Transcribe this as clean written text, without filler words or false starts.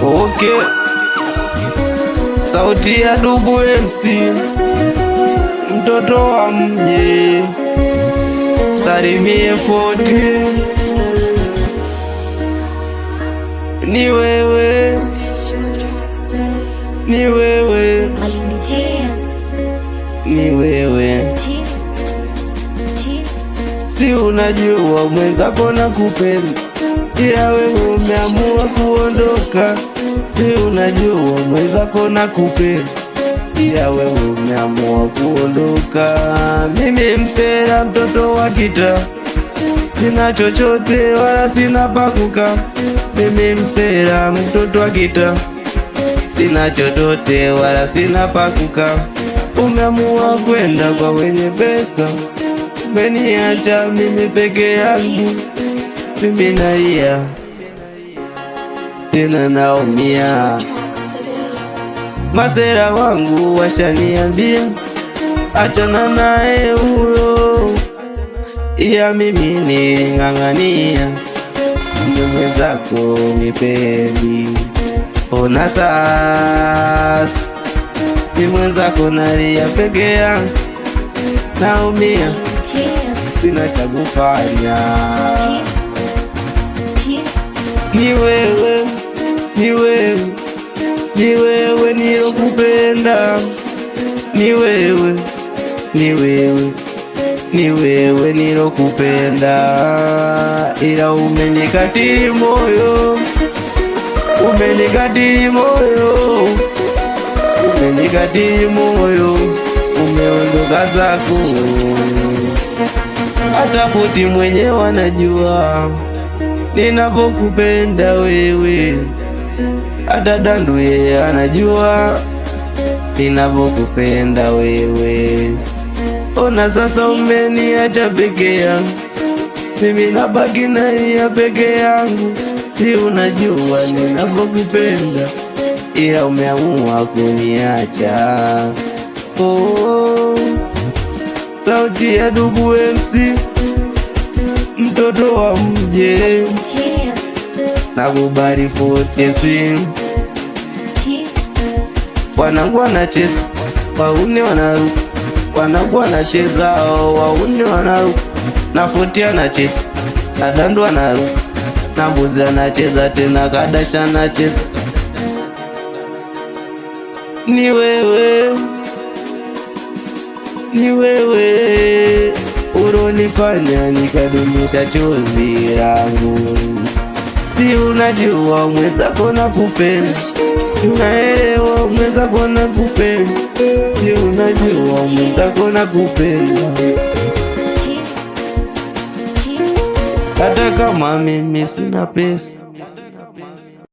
Okay, sauti ya Dubu MC, mtoto wa mji, salimie 40. Ni wewe, ni wewe, ni wewe, si unajua mwenzako na kupenda, ila wewe umeamua kuondoka. Si unajua mwenzako na kupenda, ila wewe umeamua kuondoka. Mimi msela, mtoto wa kitaa, sina chochote wala sina pakuka. Mimi msela, mtoto wa kitaa, sina chochote wala sina pakuka. Umeamua kwenda kwa wenye pesa, umeniacha mimi peke yangu. Mimi nalia tena naumia, masera wangu washaniambia achana naye huyo, iya mimi ning'ang'ania mwenzako nipendi. Ona sasa ni mwenzako nalia peke yangu, naumia sina cha kufanya. Ni wewe, ni wewe, ni wewe nilokupenda. Ni wewe, ni wewe, ni wewe nilokupenda, ila umenikatili moyo, umenikatili moyo, umenikatili moyo, umeondoka zako. Hata 40 mwenyewe anajua ninapokupenda wewe, hata Dandu yeye anajua ninapokupenda wewe. Ona sasa umeniacha peke yangu, mimi nabaki nalia peke yangu. Si unajua ninapokupenda, ila umeamua kuniacha. Oh, sauti ya Dubu MC, mtoto wa mje, nakubali 40. Wanangu wanacheza, wauni wanaruka, wanangu wanacheza, wauni wanaruka, na 40 anacheza, na Dandu anaruka, na Mbuzi anacheza tena, Kadasha anacheza. Ni wewe, ni wewe ulonifanya nikadumisha chozi langu. Si unajua mwenzako na kupenda, si unaelewa mwenzako na kupenda, si unajua mwenzako na kupenda. Hata kama mimi sina pesa,